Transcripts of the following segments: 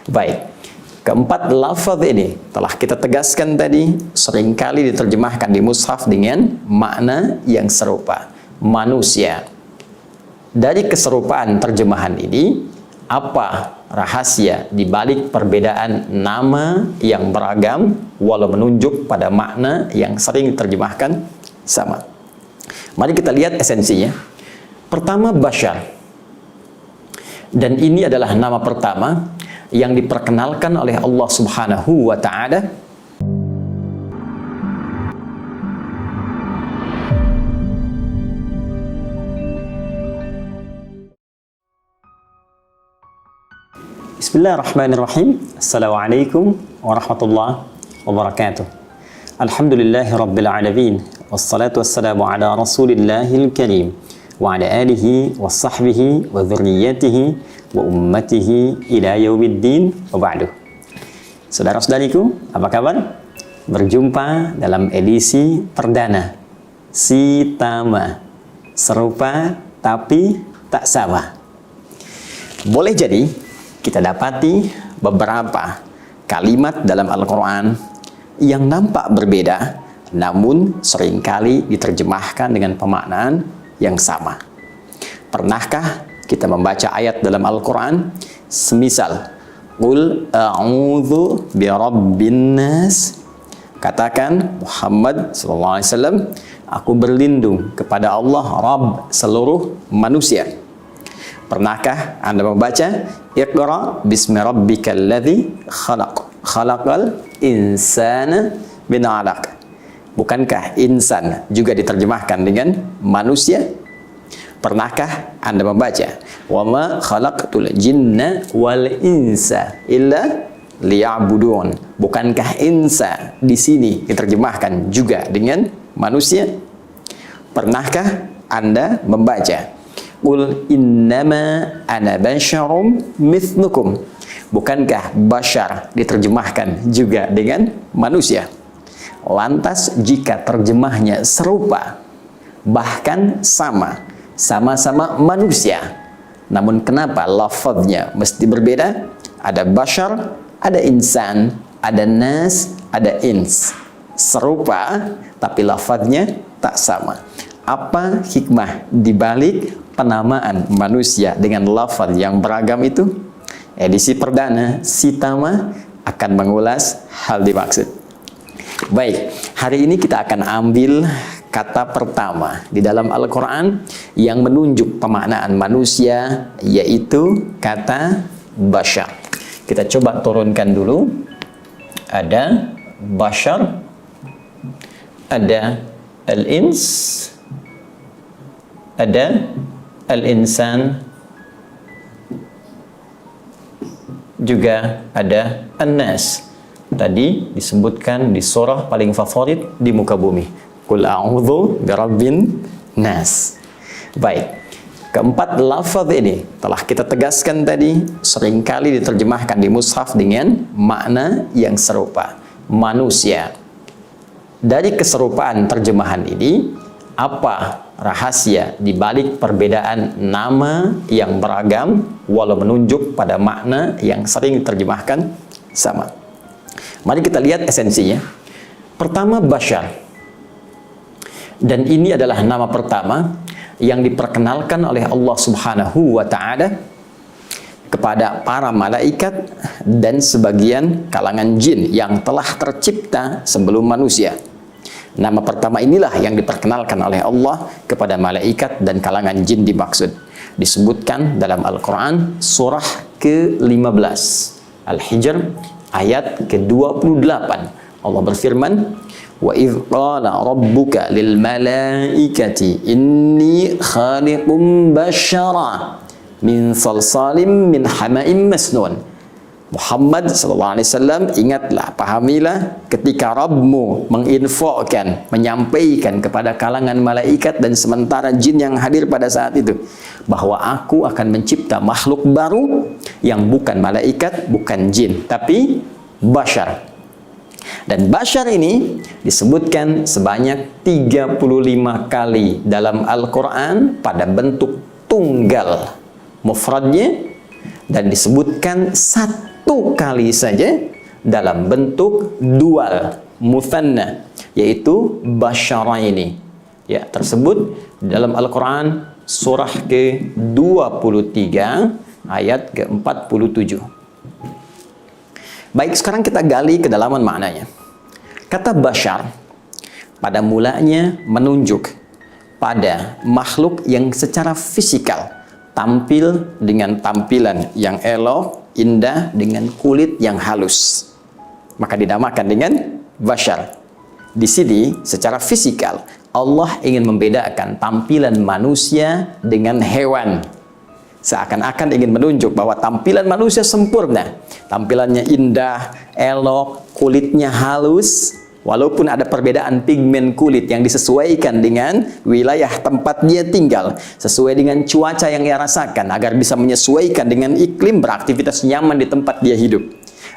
Baik, keempat lafaz ini telah kita tegaskan tadi, seringkali diterjemahkan di mushaf dengan makna yang serupa, manusia. Dari keserupaan terjemahan ini, apa rahasia di balik perbedaan nama yang beragam walau menunjuk pada makna yang sering diterjemahkan sama? Mari kita lihat esensinya. Pertama, Bashar. Dan ini adalah nama pertama yang diperkenalkan oleh Allah Subhanahu wa Ta'ala Bismillahirrahmanirrahim. Assalamualaikum warahmatullahi wabarakatuh. Alhamdulillahi rabbil alamin. Wassalatu wassalamu ala rasulillahil karim wa ala alihi wa sahbihi wa dhurriyyatihi wa ummatihi ila yaumiddin wa ba'du. Saudara-saudariku, apa kabar? Berjumpa dalam edisi perdana Sitama, serupa tapi tak sama. Boleh jadi kita dapati beberapa kalimat dalam Al-Quran yang nampak berbeda, namun seringkali diterjemahkan dengan pemaknaan yang sama. Pernahkah kita membaca ayat dalam Al-Quran semisal Qul a'udzu birabbin nas, katakan Muhammad SAW, aku berlindung kepada Allah Rabb seluruh manusia. Pernahkah Anda membaca Iqra bismi rabbikal ladzi khalaq, khalaqal insana min 'alaq? Bukankah insan juga diterjemahkan dengan manusia? Pernahkah Anda membaca wa ma khalaqtul jinna wal insa illa liya'budun? Bukankah insa di sini diterjemahkan juga dengan manusia? Pernahkah Anda membaca Qul innama ana basyarum mithlukum? Bukankah bashar diterjemahkan juga dengan manusia? Lantas jika terjemahnya serupa, bahkan sama-sama manusia, namun kenapa lafadznya mesti berbeda? Ada bashar, ada insan, ada nas, ada ins. Serupa, tapi lafadznya tak sama. Apa hikmah dibalik penamaan manusia dengan lafaz yang beragam itu? Edisi perdana Sitama akan mengulas hal dimaksud. Baik, hari ini kita akan ambil kata pertama di dalam Al-Quran yang menunjuk pemaknaan manusia, yaitu kata bashar. Kita coba turunkan dulu. Ada bashar, ada al-ins, ada al-insan, juga ada an-nas. Tadi disebutkan di surah paling favorit di muka bumi, Qul a'udzu birabbin nas. Baik, keempat lafaz ini telah kita tegaskan tadi, seringkali diterjemahkan di mushaf dengan makna yang serupa, manusia. Dari keserupaan terjemahan ini, apa rahasia di balik perbedaan nama yang beragam walau menunjuk pada makna yang sering diterjemahkan sama? Mari kita lihat esensinya. Pertama, bashar. Dan ini adalah nama pertama yang diperkenalkan oleh Allah Subhanahu wa Ta'ala kepada para malaikat dan sebagian kalangan jin yang telah tercipta sebelum manusia. Nama pertama inilah yang diperkenalkan oleh Allah kepada malaikat dan kalangan jin dimaksud. Disebutkan dalam Al-Quran surah ke-15 Al-Hijr ayat ke-28. Allah berfirman, wa idh qala rabbuka lil malaikati inni khaliqum bashara min salsalim min hama'im masnun. Muhammad SAW, ingatlah, pahamilah ketika Rabbmu menginfokan, menyampaikan kepada kalangan malaikat dan sementara jin yang hadir pada saat itu, bahwa aku akan mencipta makhluk baru yang bukan malaikat, bukan jin, tapi bashar. Dan bashar ini disebutkan sebanyak 35 kali dalam Al-Quran pada bentuk tunggal mufradnya, dan disebutkan satu satu kali saja dalam bentuk dual mutsanna, yaitu basyaraini. Ya, tersebut dalam Al-Quran surah ke-23 ayat ke-47. Baik, sekarang kita gali kedalaman maknanya. Kata basyar pada mulanya menunjuk pada makhluk yang secara fisikal tampil dengan tampilan yang elok, indah, dengan kulit yang halus. Maka dinamakan dengan basyar. Di sini secara fisikal Allah ingin membedakan tampilan manusia dengan hewan. Seakan-akan ingin menunjuk bahwa tampilan manusia sempurna. Tampilannya indah, elok, kulitnya halus. Walaupun ada perbedaan pigmen kulit yang disesuaikan dengan wilayah tempat dia tinggal, sesuai dengan cuaca yang ia rasakan, agar bisa menyesuaikan dengan iklim beraktivitas nyaman di tempat dia hidup.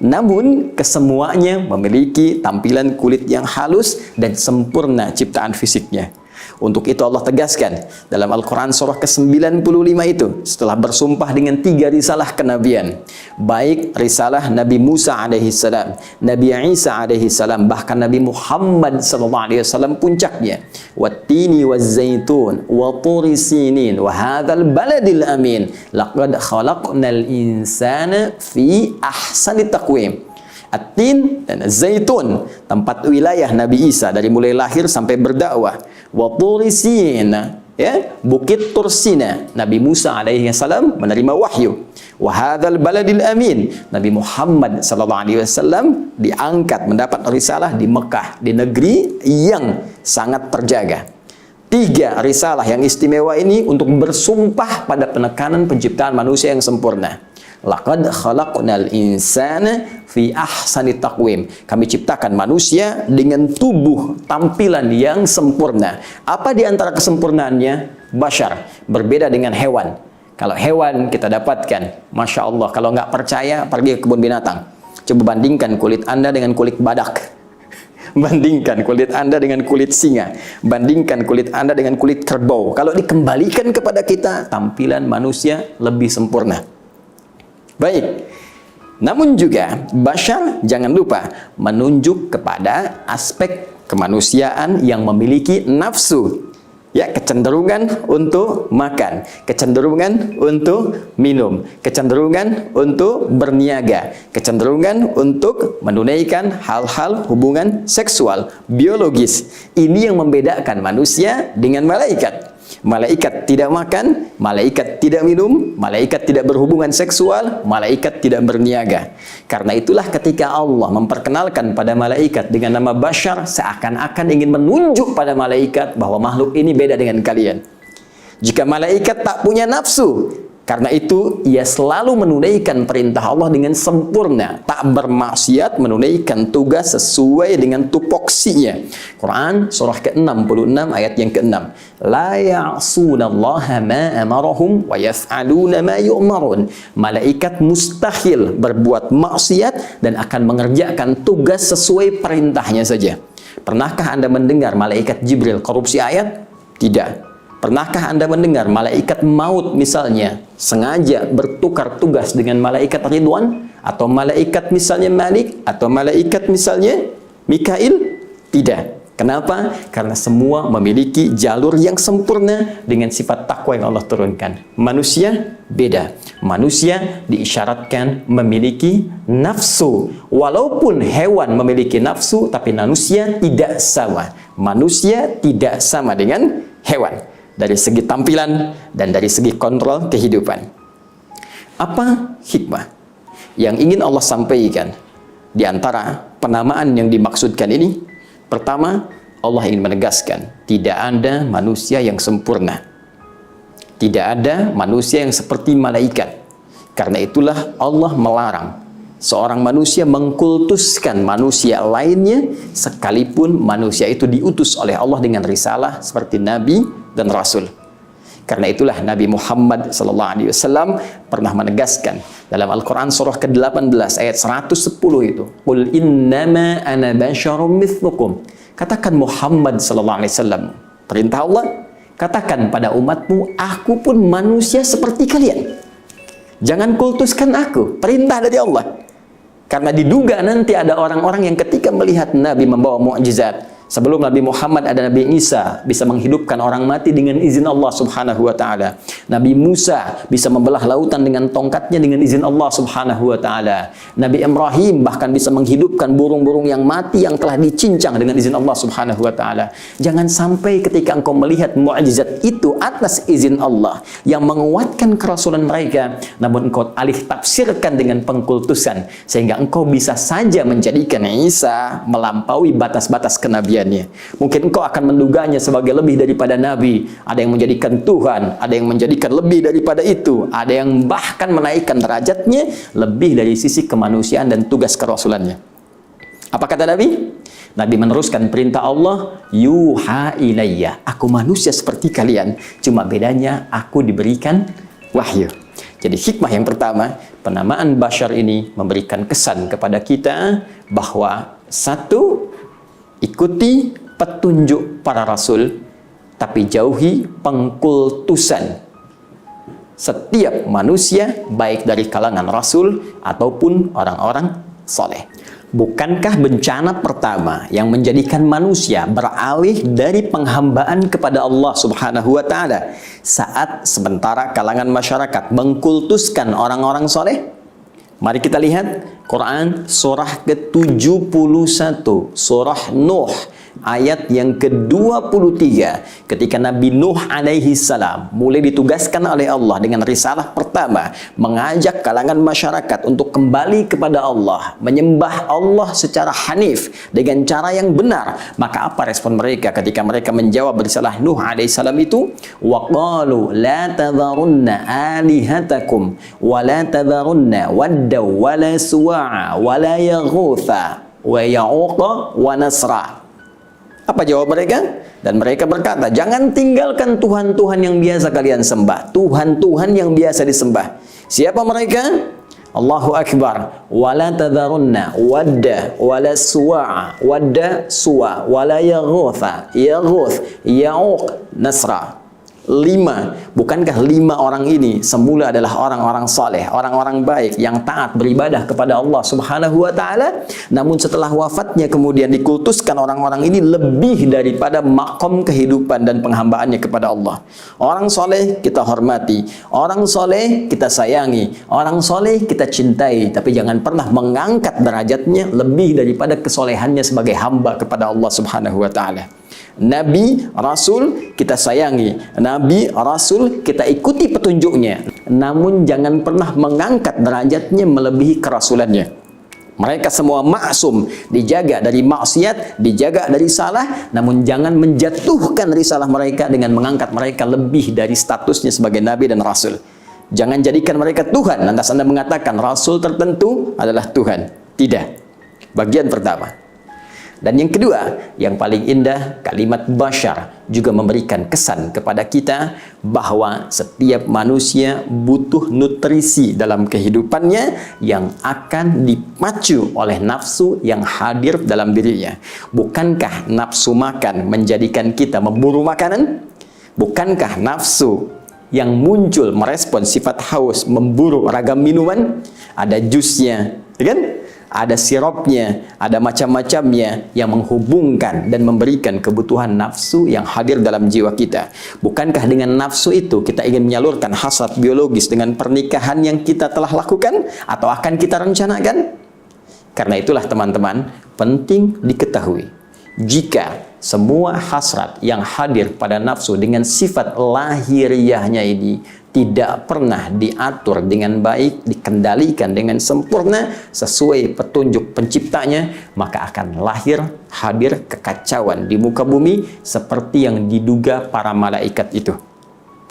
Namun, kesemuanya memiliki tampilan kulit yang halus dan sempurna ciptaan fisiknya. Untuk itu Allah tegaskan dalam Al-Quran surah ke-95 itu, setelah bersumpah dengan 3 risalah kenabian, baik risalah Nabi Musa alaihissalam, Nabi Isa alaihissalam, bahkan Nabi Muhammad SAW puncaknya, wattini wazzaitun wa turi sinin wa hadzal baladil amin laqad khalaqnal insana fi ahsani taqwim. At-tin dan zaitun, tempat wilayah Nabi Isa dari mulai lahir sampai berdakwah. Wa turi sin, ya, bukit Tursina, Nabi Musa alaihi salam menerima wahyu. Wa hadzal baladil amin, Nabi Muhammad sallallahu alaihi wasallam diangkat mendapat risalah di Mekah, di negeri yang sangat terjaga. 3 risalah yang istimewa ini untuk bersumpah pada penekanan penciptaan manusia yang sempurna. Laqad khalaqnal insana fi ahsani taqwim. Kami ciptakan manusia dengan tubuh tampilan yang sempurna. Apa di antara kesempurnaannya? Basyar, berbeda dengan hewan. Kalau hewan kita dapatkan, Masya Allah, kalau nggak percaya pergi ke kebun binatang. Coba bandingkan kulit Anda dengan kulit badak. Bandingkan kulit Anda dengan kulit singa. Bandingkan kulit Anda dengan kulit kerbau. Kalau dikembalikan kepada kita, tampilan manusia lebih sempurna. Baik, namun juga basyar jangan lupa menunjuk kepada aspek kemanusiaan yang memiliki nafsu, ya, kecenderungan untuk makan, kecenderungan untuk minum, kecenderungan untuk berniaga, kecenderungan untuk menunaikan hal-hal hubungan seksual, biologis. Ini yang membedakan manusia dengan malaikat. Malaikat tidak makan, malaikat tidak minum, malaikat tidak berhubungan seksual, malaikat tidak berniaga. Karena itulah ketika Allah memperkenalkan pada malaikat dengan nama basyar, seakan-akan ingin menunjuk pada malaikat bahwa makhluk ini beda dengan kalian. Jika malaikat tak punya nafsu, karena itu ia selalu menunaikan perintah Allah dengan sempurna, tak bermaksiat, menunaikan tugas sesuai dengan tupoksinya. Quran surah ke-66 ayat yang ke-6. La ya'sunallaha ma amarahum wa yaf'aluna ma yu'marun. Malaikat mustahil berbuat maksiat dan akan mengerjakan tugas sesuai perintahnya saja. Pernahkah Anda mendengar malaikat Jibril korupsi ayat? Tidak. Pernahkah Anda mendengar malaikat maut misalnya sengaja bertukar tugas dengan malaikat Ridwan, atau malaikat misalnya Malik, atau malaikat misalnya Mikail? Tidak. Kenapa? Karena semua memiliki jalur yang sempurna dengan sifat takwa yang Allah turunkan. Manusia beda. Manusia diisyaratkan memiliki nafsu. Walaupun hewan memiliki nafsu, tapi manusia tidak sama. Manusia tidak sama dengan hewan, dari segi tampilan dan dari segi kontrol kehidupan. Apa hikmah yang ingin Allah sampaikan di antara penamaan yang dimaksudkan ini? Pertama, Allah ingin menegaskan tidak ada manusia yang sempurna. Tidak ada manusia yang seperti malaikat. Karena itulah Allah melarang seorang manusia mengkultuskan manusia lainnya, sekalipun manusia itu diutus oleh Allah dengan risalah seperti Nabi dan Rasul. Karena itulah Nabi Muhammad SAW pernah menegaskan dalam Al-Quran surah ke-18 ayat 110 itu, Qul innama ana basyarum mithlukum. Katakan Muhammad SAW, perintah Allah, katakan pada umatmu, aku pun manusia seperti kalian. Jangan kultuskan aku, perintah dari Allah. Karena diduga nanti ada orang-orang yang ketika melihat Nabi membawa mukjizat, sebelum Nabi Muhammad ada Nabi Isa bisa menghidupkan orang mati dengan izin Allah Subhanahu wa taala. Nabi Musa bisa membelah lautan dengan tongkatnya dengan izin Allah Subhanahu wa taala. Nabi Ibrahim bahkan bisa menghidupkan burung-burung yang mati yang telah dicincang dengan izin Allah Subhanahu wa taala. Jangan sampai ketika engkau melihat mukjizat itu atas izin Allah yang menguatkan kerasulan mereka, namun engkau alih tafsirkan dengan pengkultusan sehingga engkau bisa saja menjadikan Isa melampaui batas-batas kenabian. Mungkin engkau akan menduganya sebagai lebih daripada Nabi. Ada yang menjadikan Tuhan, ada yang menjadikan lebih daripada itu, ada yang bahkan menaikkan derajatnya lebih dari sisi kemanusiaan dan tugas kerasulannya. Apa kata Nabi? Nabi meneruskan perintah Allah, yuha ilayya, aku manusia seperti kalian, cuma bedanya aku diberikan wahyu. Jadi hikmah yang pertama, penamaan Bashar ini memberikan kesan kepada kita bahwa satu, ikuti petunjuk para rasul, tapi jauhi pengkultusan setiap manusia, baik dari kalangan rasul ataupun orang-orang soleh. Bukankah bencana pertama yang menjadikan manusia beralih dari penghambaan kepada Allah Subhanahu wa taala saat sementara kalangan masyarakat mengkultuskan orang-orang soleh? Mari kita lihat Quran surah ke-71, surah Nuh ayat yang ke-23, ketika Nabi Nuh alaihi salam mulai ditugaskan oleh Allah dengan risalah pertama, mengajak kalangan masyarakat untuk kembali kepada Allah, menyembah Allah secara hanif dengan cara yang benar. Maka apa respon mereka ketika mereka menjawab risalah Nuh alaihi salam itu? Wa qalu la tadharunna alihatakum wa la tadharunna wadda wa la suwa'a wa la yaghutha wa ya'uqa wa nasra. Apa jawab mereka? Dan mereka berkata, jangan tinggalkan Tuhan-Tuhan yang biasa kalian sembah, Tuhan-Tuhan yang biasa disembah. Siapa mereka? Allahu Akbar. Wala tadharunna wadda wala suwa'a, wadda suwa wala yaghutha yaghuth ya'uq nasra. 5. Bukankah 5 orang ini semula adalah orang-orang saleh, orang-orang baik yang taat beribadah kepada Allah Subhanahu wa taala, namun setelah wafatnya kemudian dikultuskan orang-orang ini lebih daripada makom kehidupan dan penghambaannya kepada Allah. Orang saleh kita hormati, orang saleh kita sayangi, orang saleh kita cintai, tapi jangan pernah mengangkat derajatnya lebih daripada kesolehannya sebagai hamba kepada Allah Subhanahu wa taala. Nabi, Rasul kita sayangi, Nabi, Rasul kita ikuti petunjuknya, namun jangan pernah mengangkat derajatnya melebihi kerasulannya. Mereka semua maksum, dijaga dari maksiat, dijaga dari salah, namun jangan menjatuhkan risalah mereka dengan mengangkat mereka lebih dari statusnya sebagai Nabi dan Rasul. Jangan jadikan mereka Tuhan, lantas Anda mengatakan Rasul tertentu adalah Tuhan. Tidak. Bagian pertama. Dan yang kedua, yang paling indah, kalimat Bashar juga memberikan kesan kepada kita bahwa setiap manusia butuh nutrisi dalam kehidupannya yang akan dipacu oleh nafsu yang hadir dalam dirinya. Bukankah nafsu makan menjadikan kita memburu makanan? Bukankah nafsu yang muncul merespon sifat haus memburu ragam minuman? Ada jusnya, kan? Ada sirupnya, ada macam-macamnya yang menghubungkan dan memberikan kebutuhan nafsu yang hadir dalam jiwa kita. Bukankah dengan nafsu itu kita ingin menyalurkan hasrat biologis dengan pernikahan yang kita telah lakukan atau akan kita rencanakan? Karena itulah teman-teman, penting diketahui, jika semua hasrat yang hadir pada nafsu dengan sifat lahiriahnya ini tidak pernah diatur dengan baik, dikendalikan dengan sempurna sesuai petunjuk penciptanya, maka akan lahir hadir kekacauan di muka bumi seperti yang diduga para malaikat itu.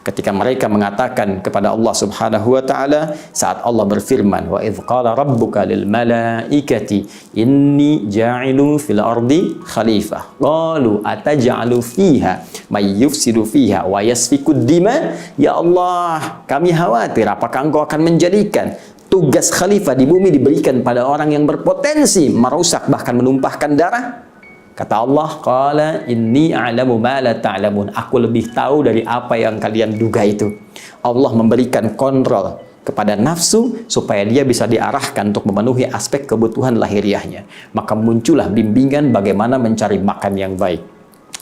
Ketika mereka mengatakan kepada Allah Subhanahu wa taala saat Allah berfirman, wa idz qala rabbuka lil malaikati inni ja'ilu fil ardi khalifah qalu ataj'alu fiha may yufsidu fiha wa yasfiku dima. Ya Allah, kami khawatir apakah Engkau akan menjadikan tugas khalifah di bumi diberikan pada orang yang berpotensi merusak bahkan menumpahkan darah? Kata Allah, qala inni a'lamu ma la ta'lamun. Aku lebih tahu dari apa yang kalian duga itu. Allah memberikan kontrol kepada nafsu supaya dia bisa diarahkan untuk memenuhi aspek kebutuhan lahiriahnya. Maka muncullah bimbingan bagaimana mencari makan yang baik.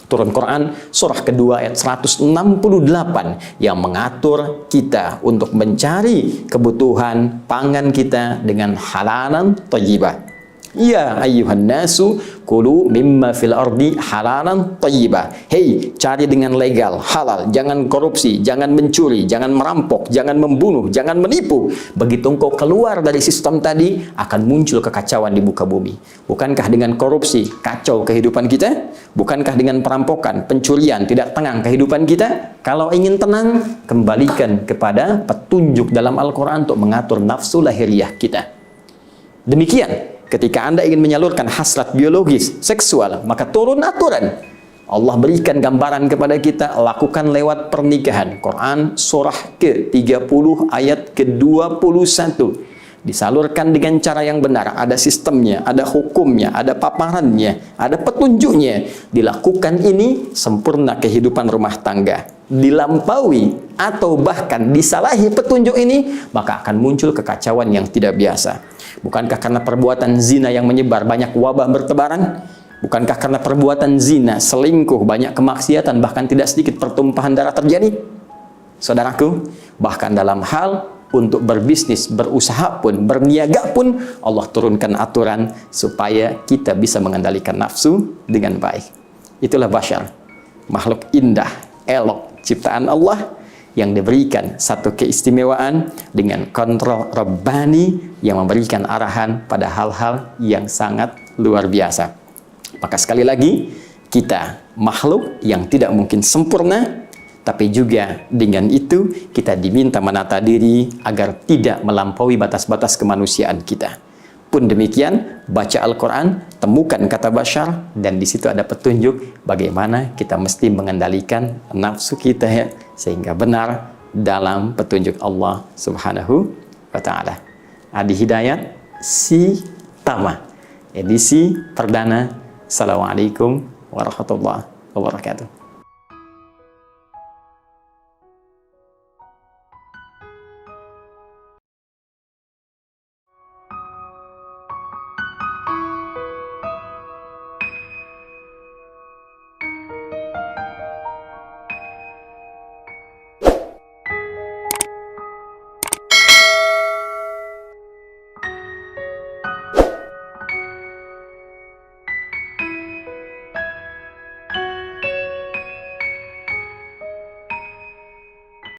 Turun Quran surah kedua ayat 168 yang mengatur kita untuk mencari kebutuhan pangan kita dengan halalan thayyibah. Ya ayyuhan nasu kulu mimma fil ardi halalan thayyibah. Hei, cari dengan legal, halal, jangan korupsi, jangan mencuri, jangan merampok, jangan membunuh, jangan menipu. Begitu engkau keluar dari sistem tadi, akan muncul kekacauan di muka bumi. Bukankah dengan korupsi kacau kehidupan kita? Bukankah dengan perampokan, pencurian tidak tenang kehidupan kita? Kalau ingin tenang, kembalikan kepada petunjuk dalam Al-Quran untuk mengatur nafsu lahiriah kita. Demikian ketika Anda ingin menyalurkan hasrat biologis, seksual, maka turun aturan. Allah berikan gambaran kepada kita, lakukan lewat pernikahan. Quran surah ke-30 ayat ke-21. Disalurkan dengan cara yang benar, ada sistemnya, ada hukumnya, ada paparannya, ada petunjuknya. Dilakukan ini, sempurna kehidupan rumah tangga. Dilampaui atau bahkan disalahi petunjuk ini, maka akan muncul kekacauan yang tidak biasa. Bukankah karena perbuatan zina yang menyebar banyak wabah bertebaran? Bukankah karena perbuatan zina, selingkuh, banyak kemaksiatan, bahkan tidak sedikit pertumpahan darah terjadi? Saudaraku, bahkan dalam hal untuk berbisnis, berusaha pun, berniaga pun, Allah turunkan aturan supaya kita bisa mengendalikan nafsu dengan baik. Itulah bashar, makhluk indah, elok, ciptaan Allah yang diberikan satu keistimewaan dengan kontrol Rabbani yang memberikan arahan pada hal-hal yang sangat luar biasa. Maka sekali lagi, kita makhluk yang tidak mungkin sempurna, tapi juga dengan itu kita diminta menata diri agar tidak melampaui batas-batas kemanusiaan kita. Pun demikian, baca Al-Quran, temukan kata bashar, dan di situ ada petunjuk bagaimana kita mesti mengendalikan nafsu kita ya, sehingga benar dalam petunjuk Allah Subhanahu wa Ta'ala. Adi Hidayat, si Tama, edisi perdana. Assalamualaikum warahmatullahi wabarakatuh.